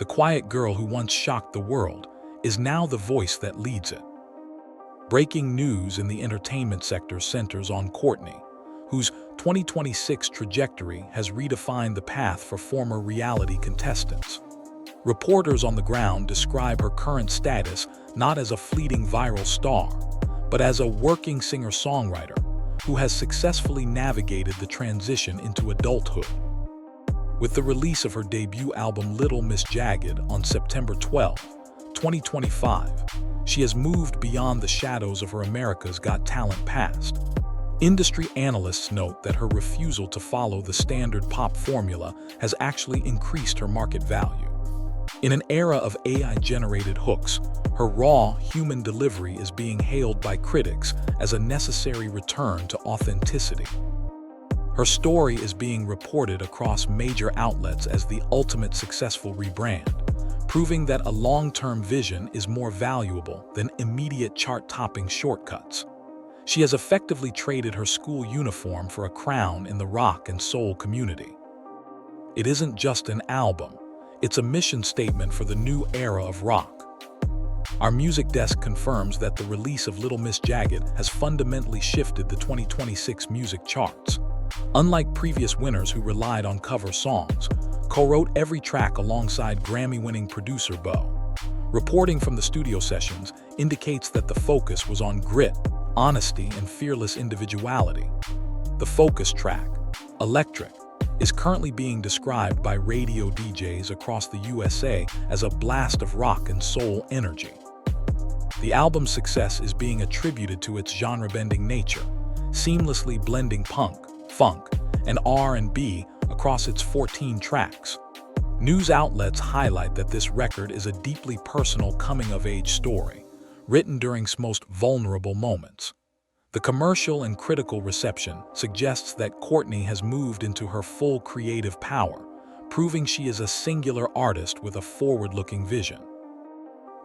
the quiet girl who once shocked the world, is now the voice that leads it. Breaking news in the entertainment sector centers on Courtney, whose 2026 trajectory has redefined the path for former reality contestants. Reporters on the ground describe her current status not as a fleeting viral star, but as a working singer-songwriter who has successfully navigated the transition into adulthood. With the release of her debut album Little Miss Jagged on September 12, 2025, she has moved beyond the shadows of her America's Got Talent past. Industry analysts note that her refusal to follow the standard pop formula has actually increased her market value. In an era of AI-generated hooks, her raw, human delivery is being hailed by critics as a necessary return to authenticity. Her story is being reported across major outlets as the ultimate successful rebrand, proving that a long-term vision is more valuable than immediate chart-topping shortcuts. She has effectively traded her school uniform for a crown in the rock and soul community. It isn't just an album, it's a mission statement for the new era of rock. Our music desk confirms that the release of Little Miss Jagged has fundamentally shifted the 2026 music charts. Unlike previous winners who relied on cover songs, co-wrote every track alongside Grammy-winning producer Bo. Reporting from the studio sessions indicates that the focus was on grit, honesty, and fearless individuality. The focus track, Electric, is currently being described by radio DJs across the USA as a blast of rock and soul energy. The album's success is being attributed to its genre-bending nature, seamlessly blending punk, funk, and R&B across its 14 tracks. News outlets highlight that this record is a deeply personal coming-of-age story, written during its most vulnerable moments. The commercial and critical reception suggests that Courtney has moved into her full creative power, proving she is a singular artist with a forward-looking vision.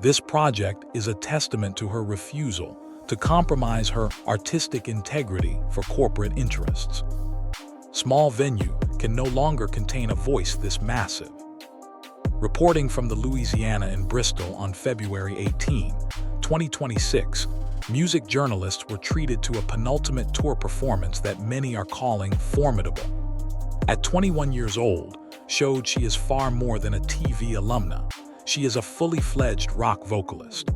This project is a testament to her refusal to compromise her artistic integrity for corporate interests. Small venue can no longer contain a voice this massive. Reporting from the Louisiana and Bristol on February 18, 2026, music journalists were treated to a penultimate tour performance that many are calling Formidable. At 21 years old, showed she is far more than a TV alumna. She is a fully fledged rock vocalist.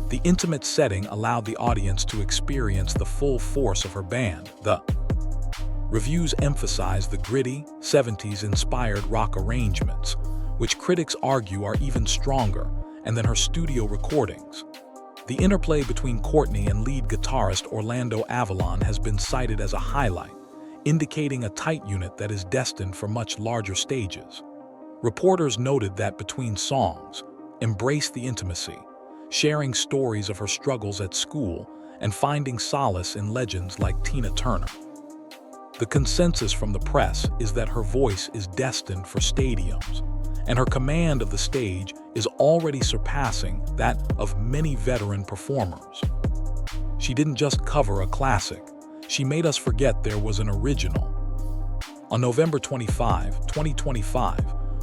The intimate setting allowed the audience to experience the full force of her band, The. Reviews emphasize the gritty, 70s-inspired rock arrangements, which critics argue are even stronger than her studio recordings. The interplay between Courtney and lead guitarist Orlando Avalon has been cited as a highlight, indicating a tight unit that is destined for much larger stages. Reporters noted that between songs, embraced the intimacy, sharing stories of her struggles at school and finding solace in legends like Tina Turner. The consensus from the press is that her voice is destined for stadiums, and her command of the stage is already surpassing that of many veteran performers. She didn't just cover a classic, she made us forget there was an original. On November 25, 2025,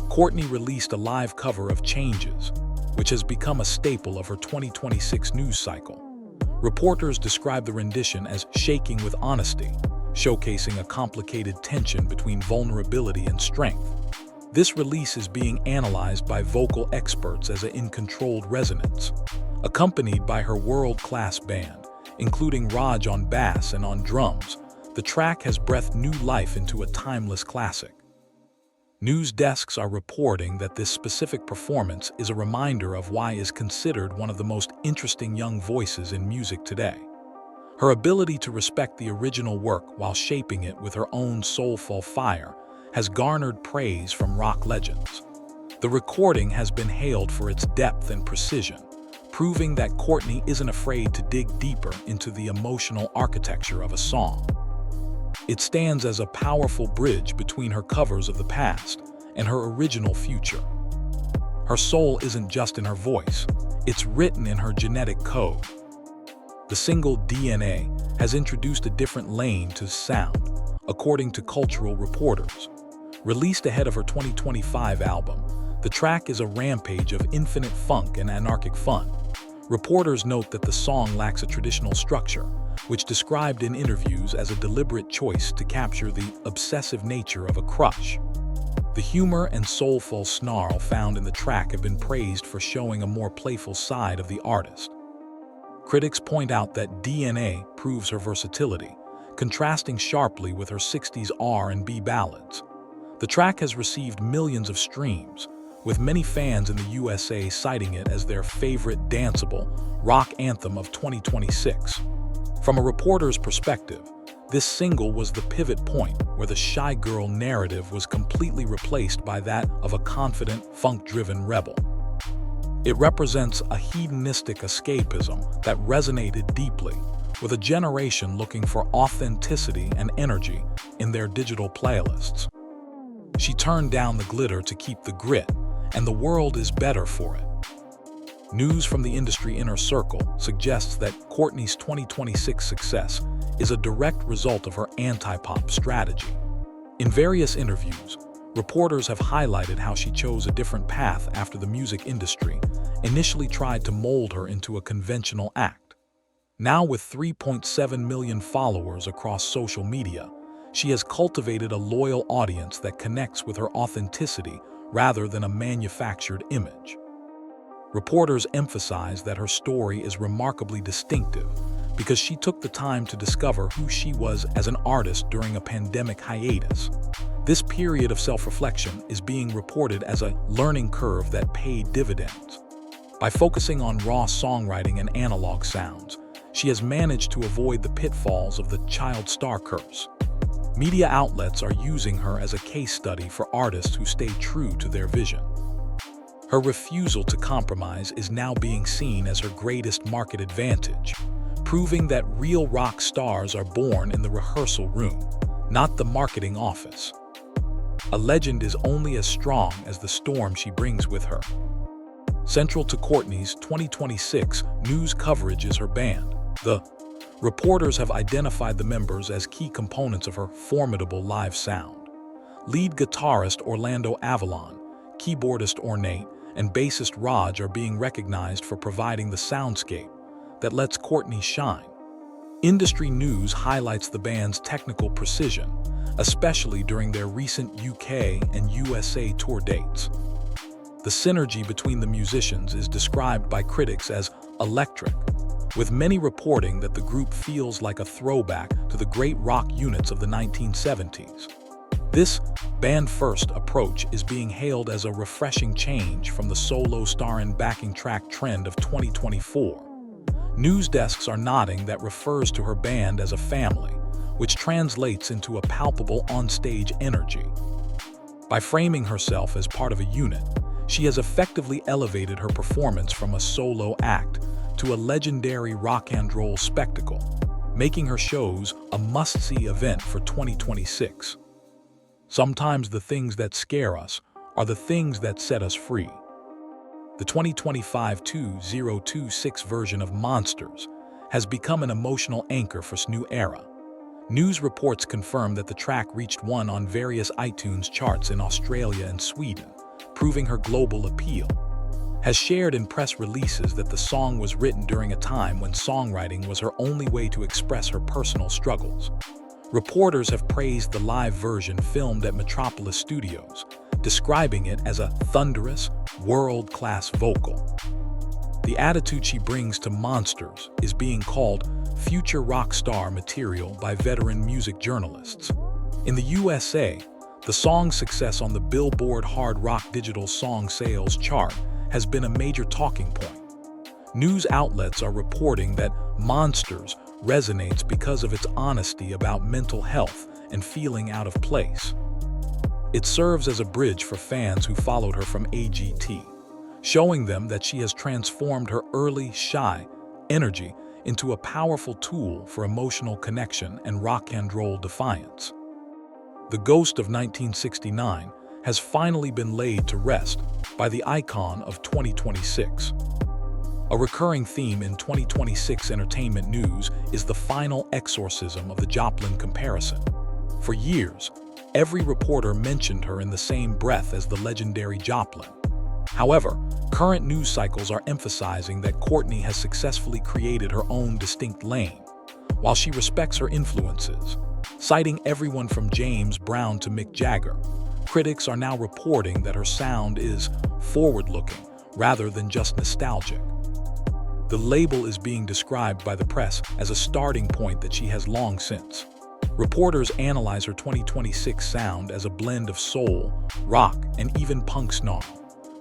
Courtney released a live cover of Changes, which has become a staple of her 2026 news cycle. Reporters describe the rendition as shaking with honesty, showcasing a complicated tension between vulnerability and strength. This release is being analyzed by vocal experts as in controlled resonance, accompanied by her world-class band, including Raj on bass and on drums. The track has breathed new life into a timeless classic. News desks are reporting that this specific performance is a reminder of why is considered one of the most interesting young voices in music today. Her ability to respect the original work while shaping it with her own soulful fire has garnered praise from rock legends. The recording has been hailed for its depth and precision, proving that Courtney isn't afraid to dig deeper into the emotional architecture of a song. It stands as a powerful bridge between her covers of the past and her original future. Her soul isn't just in her voice, it's written in her genetic code. The single D.N.A. has introduced a different lane to sound, according to cultural reporters. Released ahead of her 2025 album, The track is a rampage of infinite funk and anarchic fun. Reporters note that the song lacks a traditional structure, which described in interviews as a deliberate choice to capture the obsessive nature of a crush. The humor and soulful snarl found in the track have been praised for showing a more playful side of the artist. Critics point out that D.N.A. proves her versatility, contrasting sharply with her 60s R&B ballads. The track has received millions of streams, with many fans in the USA citing it as their favorite danceable rock anthem of 2026. From a reporter's perspective, this single was the pivot point where the shy girl narrative was completely replaced by that of a confident, funk-driven rebel. It represents a hedonistic escapism that resonated deeply with a generation looking for authenticity and energy in their digital playlists. She turned down the glitter to keep the grit, and the world is better for it. News from the industry inner circle suggests that Courtney's 2026 success is a direct result of her anti-pop strategy. In various interviews, reporters have highlighted how she chose a different path after the music industry initially tried to mold her into a conventional act. Now with 3.7 million followers across social media, she has cultivated a loyal audience that connects with her authenticity rather than a manufactured image. Reporters emphasize that her story is remarkably distinctive because she took the time to discover who she was as an artist during a pandemic hiatus. This period of self-reflection is being reported as a learning curve that paid dividends. By focusing on raw songwriting and analog sounds, she has managed to avoid the pitfalls of the child star curse. Media outlets are using her as a case study for artists who stay true to their vision. Her refusal to compromise is now being seen as her greatest market advantage, proving that real rock stars are born in the rehearsal room, not the marketing office. A legend is only as strong as the storm she brings with her. Central to Courtney's 2026 news coverage is her band. The reporters have identified the members as key components of her formidable live sound. Lead guitarist Orlando Avalon, keyboardist Ornate, and bassist Raj are being recognized for providing the soundscape that lets Courtney shine. Industry news highlights the band's technical precision, especially during their recent UK and USA tour dates. The synergy between the musicians is described by critics as electric, with many reporting that the group feels like a throwback to the great rock units of the 1970s. This band-first approach is being hailed as a refreshing change from the solo star and backing track trend of 2024. News desks are nodding that refers to her band as a family, which translates into a palpable on-stage energy. By framing herself as part of a unit, she has effectively elevated her performance from a solo act to a legendary rock and roll spectacle, making her shows a must-see event for 2026. Sometimes the things that scare us are the things that set us free. The 2025 2026 version of Monsters has become an emotional anchor for this new era. News reports confirm that the track reached one on various iTunes charts in Australia and Sweden, proving her global appeal. Has shared in press releases that the song was written during a time when songwriting was her only way to express her personal struggles. Reporters have praised the live version filmed at Metropolis Studios, describing it as a thunderous, world-class vocal. The attitude she brings to Monsters is being called future rock star material by veteran music journalists. In the USA, the song's success on the Billboard Hard Rock Digital Song Sales chart has been a major talking point. News outlets are reporting that Monsters resonates because of its honesty about mental health and feeling out of place. It serves as a bridge for fans who followed her from AGT, showing them that she has transformed her early, shy energy into a powerful tool for emotional connection and rock and roll defiance. The ghost of 1969 has finally been laid to rest by the icon of 2026. A recurring theme in 2026 entertainment news is the final exorcism of the Joplin comparison. For years, every reporter mentioned her in the same breath as the legendary Joplin. However, current news cycles are emphasizing that Courtney has successfully created her own distinct lane, while she respects her influences. Citing everyone from James Brown to Mick Jagger, critics are now reporting that her sound is forward-looking rather than just nostalgic. The label is being described by the press as a starting point that she has long since. Reporters analyze her 2026 sound as a blend of soul, rock, and even punk snarl,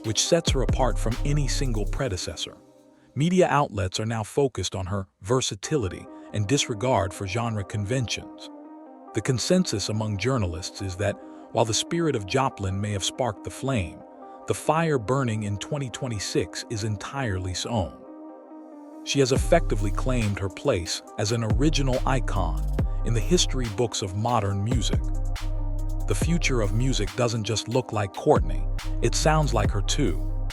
which sets her apart from any single predecessor. Media outlets are now focused on her versatility and disregard for genre conventions. The consensus among journalists is that while the spirit of Joplin may have sparked the flame, the fire burning in 2026 is entirely her own. She has effectively claimed her place as an original icon in the history books of modern music. The future of music doesn't just look like Courtney, it sounds like her too.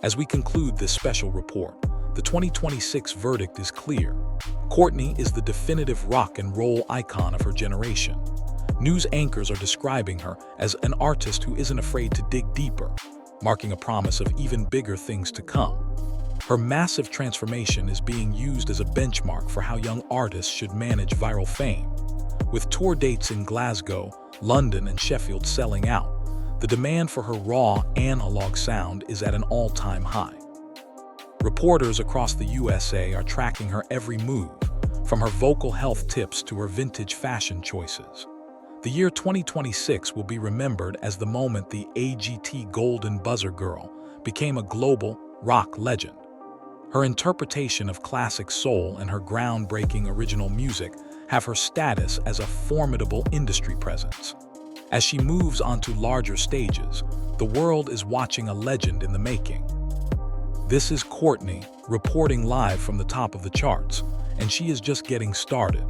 As we conclude this special report, the 2026 verdict is clear. Courtney is the definitive rock and roll icon of her generation. News anchors are describing her as an artist who isn't afraid to dig deeper, marking a promise of even bigger things to come. Her massive transformation is being used as a benchmark for how young artists should manage viral fame. With tour dates in Glasgow, London, and Sheffield selling out, the demand for her raw, analog sound is at an all-time high. Reporters across the USA are tracking her every move, from her vocal health tips to her vintage fashion choices. The year 2026 will be remembered as the moment the AGT Golden Buzzer Girl became a global rock legend. Her interpretation of classic soul and her groundbreaking original music have her status as a formidable industry presence. As she moves onto larger stages, the world is watching a legend in the making. This is Courtney, reporting live from the top of the charts, and she is just getting started.